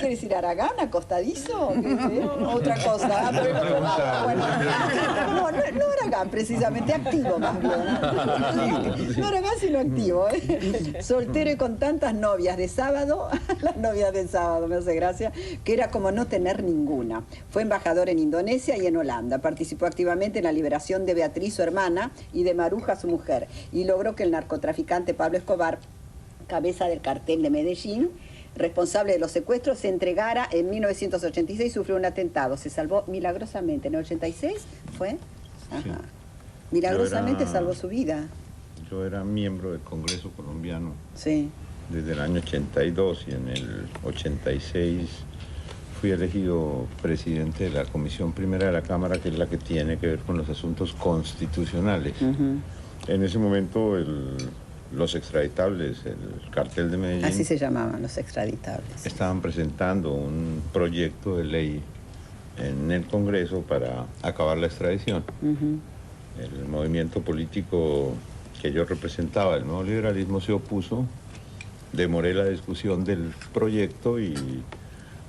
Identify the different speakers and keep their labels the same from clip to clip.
Speaker 1: ¿Quiere decir Aragán, acostadizo? Otra cosa. No Aragán, precisamente, activo más bien. No Aragán, sino activo. Soltero y con tantas novias de sábado, las novias de sábado, me hace gracia, que era como no tener ninguna. Fue embajador en Indonesia y en Holanda. Participó activamente en la liberación de Beatriz, su hermana, y de Maruja, su mujer. Y logró que el narcotraficante Pablo Escobar, cabeza del cartel de Medellín, responsable de los secuestros, se entregara en 1986, sufrió un atentado, se salvó milagrosamente. ¿En el 86 fue? Ajá. Sí. Milagrosamente salvó su vida.
Speaker 2: Yo era miembro del Congreso colombiano.
Speaker 1: Sí.
Speaker 2: Desde el año 82 y en el 86 fui elegido presidente de la Comisión Primera de la Cámara, que es la que tiene que ver con los asuntos constitucionales. En ese momento los extraditables, el cartel de Medellín...
Speaker 1: Así se llamaban, los extraditables.
Speaker 2: Estaban presentando un proyecto de ley en el Congreso para acabar la extradición. El movimiento político que yo representaba, el nuevo liberalismo, se opuso. Demoré la discusión del proyecto y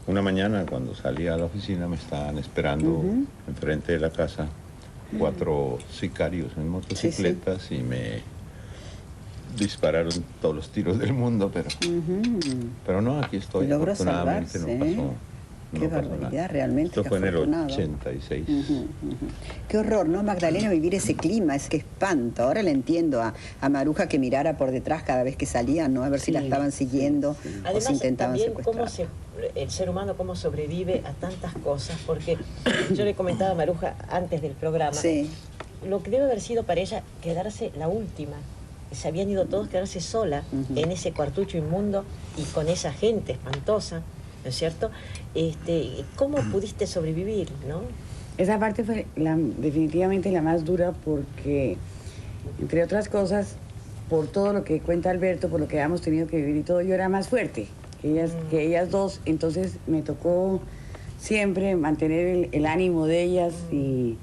Speaker 2: una mañana, cuando salí a la oficina, me estaban esperando enfrente de la casa 4 sicarios en motocicletas y me dispararon todos los tiros del mundo, pero no, aquí estoy.
Speaker 1: Logró
Speaker 2: Afortunadamente
Speaker 1: salvarse,
Speaker 2: no pasó.
Speaker 1: Qué barbaridad, realmente.
Speaker 2: Esto fue en el 86.
Speaker 1: Qué horror, ¿no, Magdalena, vivir ese clima? Es que espanto. Ahora le entiendo a Maruja que mirara por detrás cada vez que salía, ¿no? A ver si la estaban siguiendo o
Speaker 3: además,
Speaker 1: si intentaban
Speaker 3: también
Speaker 1: secuestrar.
Speaker 3: El ser humano cómo sobrevive a tantas cosas, porque yo le comentaba a Maruja antes del programa, lo que debe haber sido para ella quedarse la última. Se habían ido todos, quedarse sola en ese cuartucho inmundo y con esa gente espantosa, ¿no es cierto? ¿Cómo pudiste sobrevivir, no?
Speaker 4: Esa parte fue definitivamente la más dura porque, entre otras cosas, por todo lo que cuenta Alberto, por lo que habíamos tenido que vivir y todo, yo era más fuerte que ellas dos, entonces me tocó siempre mantener el ánimo de ellas y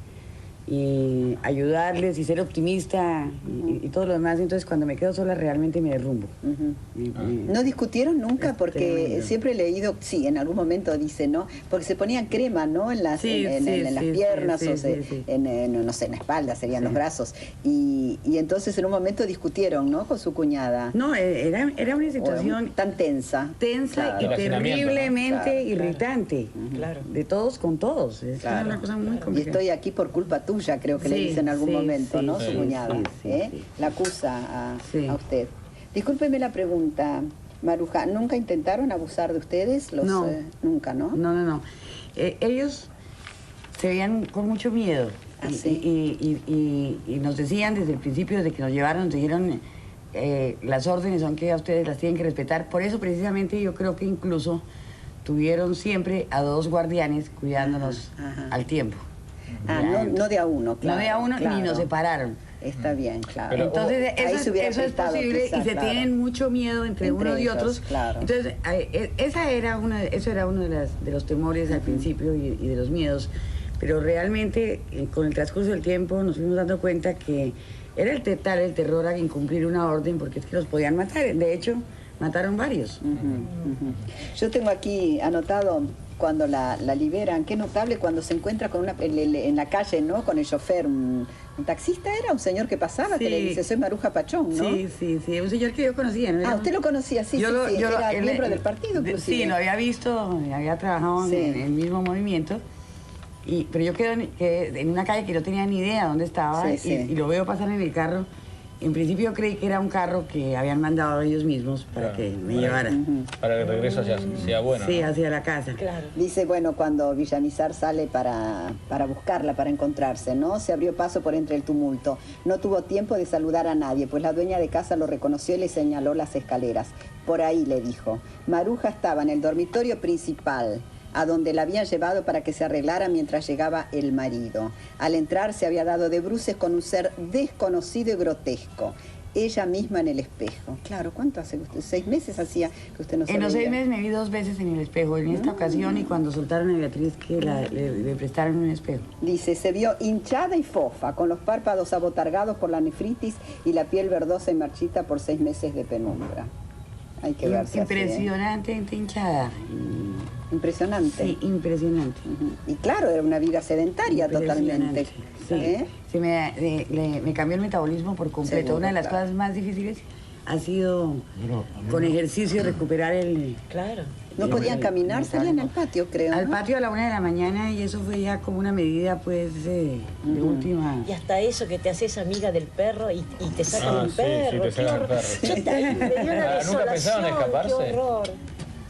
Speaker 4: ayudarles y ser optimista y todo lo demás. Entonces cuando me quedo sola realmente me derrumbo.
Speaker 1: ¿No discutieron nunca? Porque
Speaker 4: tremendo.
Speaker 1: siempre he leído, sí, en algún momento dice, ¿no? Porque se ponían crema, ¿no? En las, en las piernas, no sé, en la espalda, serían los brazos. Y entonces en un momento discutieron, ¿no? Con su cuñada.
Speaker 4: No, era una situación
Speaker 1: tan tensa.
Speaker 4: Tensa y terriblemente irritante.
Speaker 1: Claro.
Speaker 4: De todos con todos. Es una cosa muy complicada.
Speaker 1: Y estoy aquí por culpa tuya, creo que le dice en algún momento, ¿no? Su cuñada. La acusa a usted. Discúlpeme la pregunta, Maruja, ¿nunca intentaron abusar de ustedes?
Speaker 4: No.
Speaker 1: Nunca, ¿no?
Speaker 4: No. Ellos se veían con mucho miedo. Y nos decían desde el principio, desde que nos llevaron, nos dijeron, las órdenes son que a ustedes las tienen que respetar. Por eso precisamente yo creo que incluso tuvieron siempre a 2 guardianes cuidándonos al tiempo.
Speaker 1: No de a uno, claro.
Speaker 4: No de a uno, ni nos separaron.
Speaker 1: Está bien, claro.
Speaker 4: Pero, entonces eso es posible, quizás, y se tienen mucho miedo entre unos y otros.
Speaker 1: Claro.
Speaker 4: Entonces, eso era uno de los temores al principio y de los miedos. Pero realmente, con el transcurso del tiempo, nos fuimos dando cuenta que era el terror a incumplir una orden, porque es que los podían matar. De hecho, mataron varios.
Speaker 1: Yo tengo aquí anotado cuando la liberan, qué notable cuando se encuentra con en la calle, ¿no? Con el chofer, un taxista era, un señor que pasaba, que le dice, soy Maruja Pachón, ¿no?
Speaker 4: Sí, un señor que yo conocía, ¿no?
Speaker 1: Usted lo conocía, era miembro del partido, inclusive.
Speaker 4: Sí, lo había visto, había trabajado en el mismo movimiento, pero yo quedé en una calle que no tenía ni idea dónde estaba, y lo veo pasar en el carro. En principio creí que era un carro que habían mandado ellos mismos para que me llevara.
Speaker 5: Para que el regreso sea bueno.
Speaker 4: Sí,
Speaker 5: ¿no?
Speaker 4: hacia la casa.
Speaker 3: Claro.
Speaker 1: Dice, bueno, cuando Villamizar sale para buscarla, para encontrarse, ¿no? Se abrió paso por entre el tumulto. No tuvo tiempo de saludar a nadie, pues la dueña de casa lo reconoció y le señaló las escaleras. Por ahí, le dijo. Maruja estaba en el dormitorio principal, a donde la habían llevado para que se arreglara mientras llegaba el marido. Al entrar se había dado de bruces con un ser desconocido y grotesco. Ella misma en el espejo. Claro, ¿cuánto hace usted? 6 meses hacía que usted no se
Speaker 4: En los
Speaker 1: veía.
Speaker 4: 6 meses me vi 2 veces en el espejo, en esta ocasión y cuando soltaron a Beatriz que le prestaron un espejo.
Speaker 1: Dice, se vio hinchada y fofa, con los párpados abotargados por la nefritis y la piel verdosa y marchita por 6 meses de penumbra. Hay que verse
Speaker 4: Impresionantemente hinchada.
Speaker 1: Impresionante.
Speaker 4: Sí, impresionante.
Speaker 1: Y claro, era una vida sedentaria totalmente.
Speaker 4: Sí, sí me cambió el metabolismo por completo.
Speaker 1: Seguro,
Speaker 4: Una de las cosas más difíciles ha sido con ejercicio recuperar el...
Speaker 3: Claro.
Speaker 1: No podían caminar, salían al patio, creo.
Speaker 4: Al
Speaker 1: ¿no?
Speaker 4: patio a la 1 de la mañana, y eso fue ya como una medida, pues, de última...
Speaker 3: Y hasta eso que te haces amiga del perro y te sacan un
Speaker 5: sí,
Speaker 3: perro.
Speaker 5: sí, te sacan el perro.
Speaker 3: Yo me dio una
Speaker 5: ¿Nunca pensaban en
Speaker 3: desolación,
Speaker 5: escaparse?
Speaker 3: qué horror.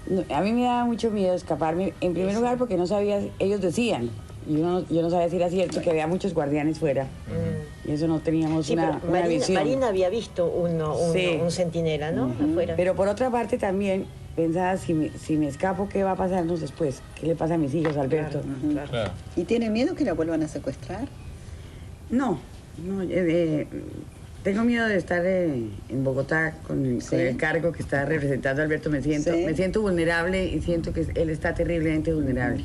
Speaker 4: No, a mí me daba mucho miedo escaparme, en primer lugar porque no sabía, ellos decían, yo no sabía si era cierto, que había muchos guardianes fuera. Y eso no teníamos
Speaker 3: Sí,
Speaker 4: una
Speaker 3: pero
Speaker 4: visión.
Speaker 3: Marina había visto
Speaker 4: Sí.
Speaker 3: un centinela, ¿no? Afuera.
Speaker 4: Pero por otra parte también pensaba, si me escapo, ¿qué va a pasarnos después? ¿Qué le pasa a mis hijos, Alberto?
Speaker 3: Claro.
Speaker 5: Claro.
Speaker 1: ¿Y tiene miedo que la vuelvan a secuestrar?
Speaker 4: No, tengo miedo de estar en Bogotá con el cargo que está representando Alberto. Me siento vulnerable y siento que él está terriblemente vulnerable.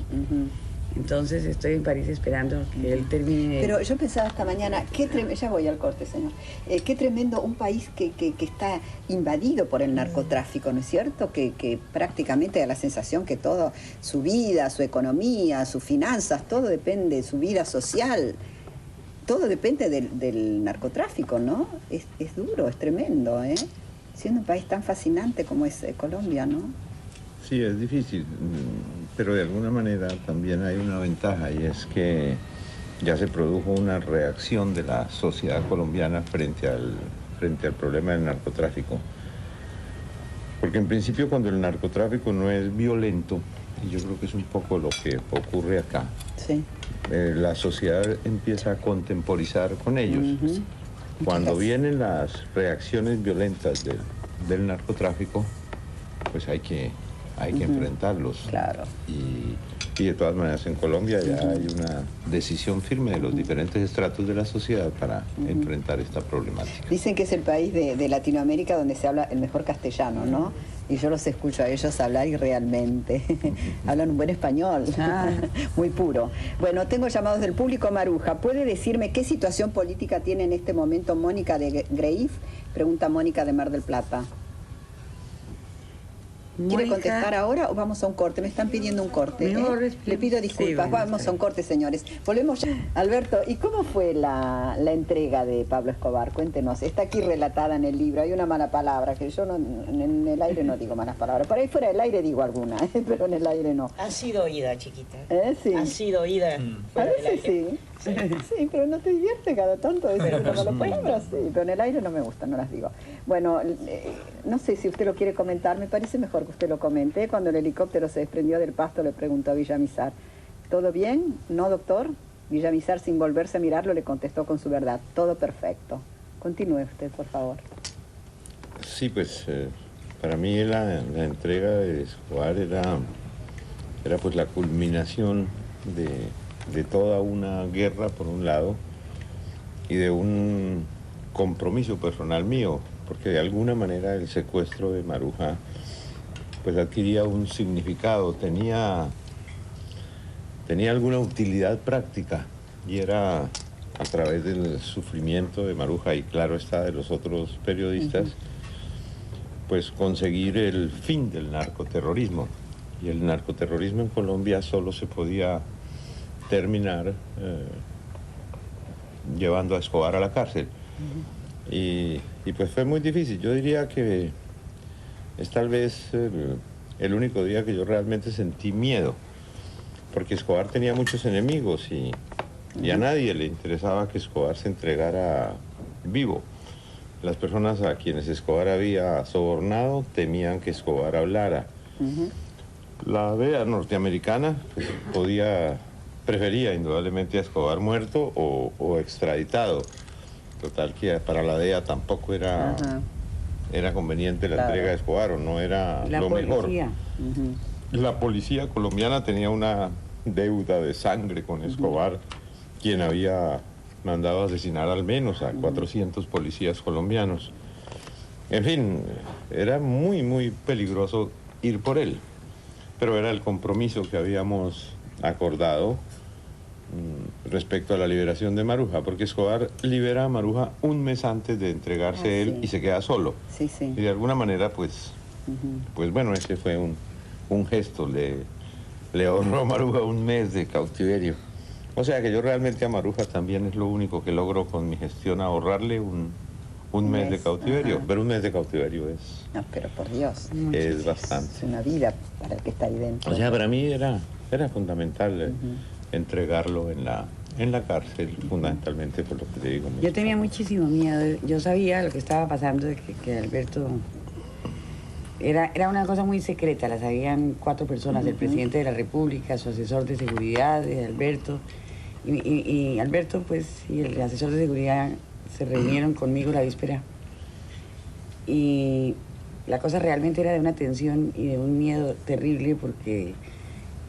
Speaker 4: Entonces estoy en París esperando que él termine.
Speaker 1: Pero yo pensaba esta mañana, ya voy al corte, señor, qué tremendo un país que está invadido por el narcotráfico, ¿no es cierto? Que prácticamente da la sensación que todo, su vida, su economía, sus finanzas, todo depende, su vida social, todo depende del narcotráfico, ¿no? Es duro, es tremendo, ¿eh? Siendo un país tan fascinante como es Colombia, ¿no?
Speaker 2: Sí, es difícil, pero de alguna manera también hay una ventaja, y es que ya se produjo una reacción de la sociedad colombiana frente al problema del narcotráfico. Porque en principio, cuando el narcotráfico no es violento, y yo creo que es un poco lo que ocurre acá,
Speaker 1: Sí.
Speaker 2: La sociedad empieza a contemporizar con ellos. Cuando vienen las reacciones violentas del narcotráfico, pues hay que enfrentarlos.
Speaker 1: Claro.
Speaker 2: Y de todas maneras, en Colombia ya hay una decisión firme de los diferentes estratos de la sociedad para enfrentar esta problemática.
Speaker 1: Dicen que es el país de Latinoamérica donde se habla el mejor castellano, ¿no? Y yo los escucho a ellos hablar y realmente hablan un buen español, muy puro. Bueno, tengo llamados del público. Maruja, ¿puede decirme qué situación política tiene en este momento Mónica de Greif? Pregunta Mónica de Mar del Plata. ¿Quiere contestar ahora o vamos a un corte? Me están pidiendo un corte. Le pido disculpas.
Speaker 4: Sí,
Speaker 1: vamos a un corte, señores. Volvemos ya. Alberto, ¿y cómo fue la entrega de Pablo Escobar? Cuéntenos. Está aquí relatada en el libro. Hay una mala palabra, que yo no, en el aire no digo malas palabras. Por ahí fuera del aire digo alguna, pero en el aire no.
Speaker 3: Ha sido oída, chiquita.
Speaker 1: Sí.
Speaker 3: Ha sido oída.
Speaker 1: A
Speaker 3: fuera del
Speaker 1: veces
Speaker 3: aire.
Speaker 1: sí, pero no te divierte cada tanto decir una mala palabra, sí, pero en el aire no me gusta, no las digo. Bueno, no sé si usted lo quiere comentar, me parece mejor que usted lo comente. Cuando el helicóptero se desprendió del pasto, le preguntó a Villamizar, ¿todo bien? ¿No, doctor? Villamizar, sin volverse a mirarlo, le contestó con su verdad, todo perfecto. Continúe usted, por favor.
Speaker 2: Sí, pues para mí la entrega de Escobar era pues la culminación de toda una guerra, por un lado, y de un compromiso personal mío, porque de alguna manera el secuestro de Maruja pues adquiría un significado, tenía alguna utilidad práctica, y era a través del sufrimiento de Maruja y, claro está, de los otros periodistas, pues conseguir el fin del narcoterrorismo. Y el narcoterrorismo en Colombia solo se podía terminar llevando a Escobar a la cárcel. Y pues fue muy difícil. Yo diría que es tal vez el único día que yo realmente sentí miedo, porque Escobar tenía muchos enemigos y a nadie le interesaba que Escobar se entregara vivo. Las personas a quienes Escobar había sobornado temían que Escobar hablara. La DEA norteamericana pues, prefería indudablemente a Escobar muerto o extraditado. Total que para la DEA tampoco era conveniente la entrega de Escobar, o no era lo mejor. La policía colombiana tenía una deuda de sangre con Escobar, quien había mandado a asesinar al menos a 400 policías colombianos. En fin, era muy, muy peligroso ir por él, pero era el compromiso que habíamos acordado respecto a la liberación de Maruja, porque Escobar libera a Maruja un mes antes de entregarse él y se queda solo.
Speaker 1: Sí, sí.
Speaker 2: Y de alguna manera, pues bueno, ese fue un gesto. le ahorró a Maruja un mes de cautiverio. O sea que yo realmente a Maruja también es lo único que logro con mi gestión, ahorrarle un mes de cautiverio.
Speaker 1: Ajá.
Speaker 2: Pero un mes de cautiverio es...
Speaker 1: No, pero por Dios,
Speaker 2: Es bastante.
Speaker 1: es una vida para el que está ahí dentro.
Speaker 2: O sea, para mí era fundamental entregarlo en la cárcel, fundamentalmente por lo que te digo.
Speaker 4: Yo tenía muchísimo miedo. Yo sabía lo que estaba pasando, de que Alberto... Era una cosa muy secreta, la sabían 4 personas, el presidente de la República, su asesor de seguridad, Alberto, y Alberto, pues, y el asesor de seguridad se reunieron conmigo la víspera. Y la cosa realmente era de una tensión y de un miedo terrible, porque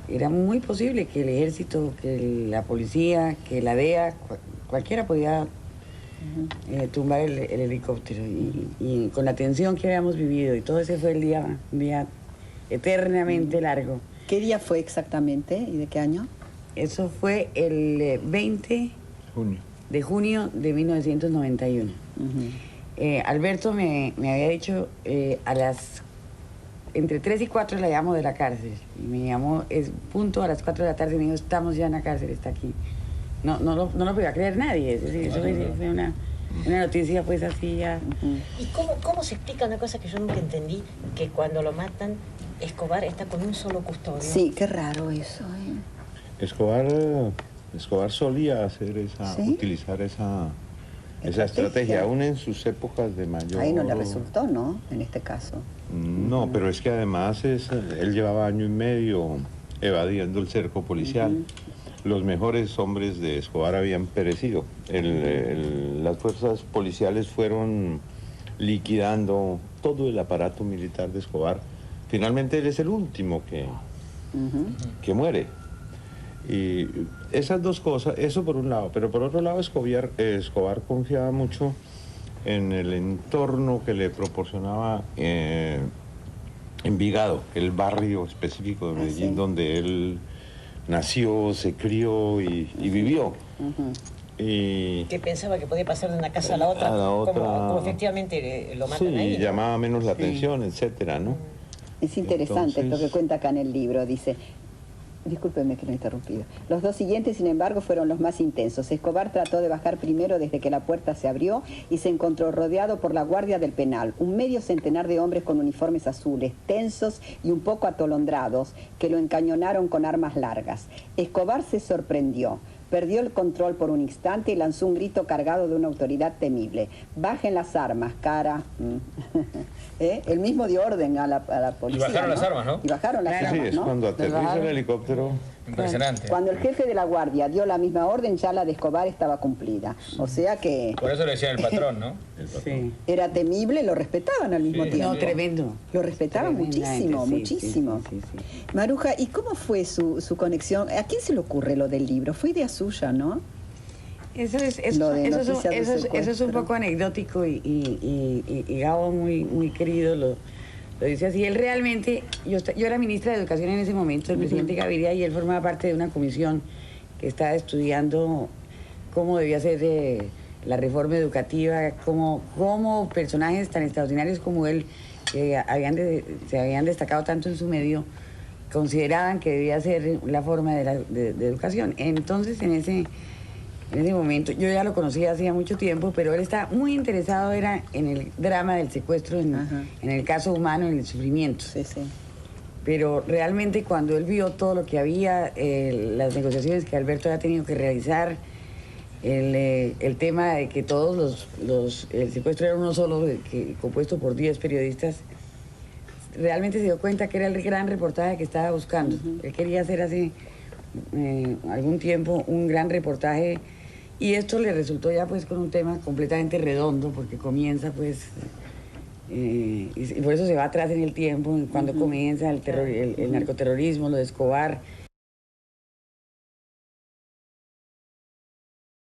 Speaker 4: era muy posible que el ejército, que la policía, que la DEA, cualquiera podía tumbar el helicóptero. Y con la tensión que habíamos vivido, y todo ese fue un día eternamente largo.
Speaker 1: ¿Qué día fue exactamente y de qué año?
Speaker 4: Eso fue el 20 de junio de 1991. Alberto me había dicho entre 3 y 4 la llamo de la cárcel. Y me llamó punto a las 4 de la tarde y me dijo, estamos ya en la cárcel, está aquí. No lo podía creer nadie. Es decir, eso fue una noticia pues así ya.
Speaker 3: ¿Y cómo se explica una cosa que yo nunca entendí? Que cuando lo matan, Escobar está con un solo custodio.
Speaker 1: Sí, qué raro eso.
Speaker 2: Escobar solía hacer utilizar esa estrategia, aún en sus épocas de mayor...
Speaker 1: Ahí no le resultó, ¿no? En este caso.
Speaker 2: No, pero es que además él llevaba año y medio evadiendo el cerco policial. Los mejores hombres de Escobar habían perecido. Las fuerzas policiales fueron liquidando todo el aparato militar de Escobar. Finalmente él es el último que muere. Y esas dos cosas, eso por un lado, pero por otro lado Escobar confiaba mucho en el entorno que le proporcionaba Envigado, el barrio específico de Medellín donde él nació, se crió y vivió.
Speaker 3: Que pensaba que podía pasar de una casa a la otra, como efectivamente lo matan ahí.
Speaker 2: Sí, llamaba menos la atención, etcétera, ¿no?
Speaker 1: Es interesante esto que cuenta acá en el libro, dice... Discúlpeme que lo he interrumpido. Los 2 siguientes, sin embargo, fueron los más intensos. Escobar trató de bajar primero desde que la puerta se abrió y se encontró rodeado por la guardia del penal, un medio centenar de hombres con uniformes azules, tensos y un poco atolondrados, que lo encañonaron con armas largas. Escobar se sorprendió. Perdió el control por un instante y lanzó un grito cargado de una autoridad temible. Bajen las armas, cara. El mismo dio orden a la policía.
Speaker 5: Y bajaron las armas, ¿no?
Speaker 1: Y bajaron las armas,
Speaker 2: Sí, es cuando aterriza el helicóptero.
Speaker 5: Impresionante.
Speaker 1: Cuando el jefe de la guardia dio la misma orden, ya la de Escobar estaba cumplida. O sea que...
Speaker 5: Por eso le decían el patrón, ¿no?
Speaker 4: Sí.
Speaker 1: Era temible, lo respetaban al mismo tiempo.
Speaker 4: No, tremendo.
Speaker 1: Lo respetaban muchísimo, muchísimo.
Speaker 4: Sí.
Speaker 1: Maruja, ¿y cómo fue su conexión? ¿A quién se le ocurre lo del libro? Fue idea suya, ¿no?
Speaker 4: Eso es un poco anecdótico y Gabo, muy querido, lo dice así. Él realmente, yo era ministra de Educación en ese momento, el presidente Gaviria, y él formaba parte de una comisión que estaba estudiando cómo debía ser la reforma educativa, cómo personajes tan extraordinarios como él, que se habían destacado tanto en su medio, consideraban que debía ser la forma de educación. Entonces, en ese momento, yo ya lo conocía hacía mucho tiempo, pero él está muy interesado era en el drama del secuestro, en el caso humano, en el sufrimiento.
Speaker 1: Sí, sí.
Speaker 4: Pero realmente cuando él vio todo lo que había, las negociaciones que Alberto había tenido que realizar, el tema de que todos el secuestro era uno solo, compuesto por 10 periodistas, realmente se dio cuenta que era el gran reportaje que estaba buscando. Él quería hacer hace algún tiempo un gran reportaje, y esto le resultó ya pues con un tema completamente redondo, porque comienza pues y por eso se va atrás en el tiempo, cuando comienza el narcoterrorismo, lo de Escobar,